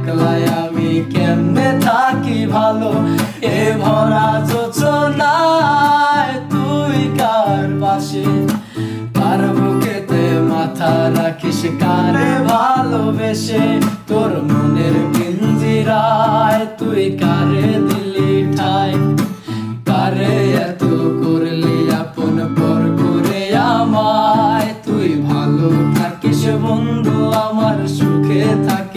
একলাই আমি কেমনে থাকি ভালো, এ ভরা যোচনায় তুই কার পাশে, কার বুকেতে মাথা রাখিস, কারে ভালোবেসে, তোর মনের পিঞ্জিরায় তুই কারে দিলি ঠাই, কারে এত করলি আপন পর করে আমায়, তুই ভালো থাকিস বন্ধু আমার সুখে থাক।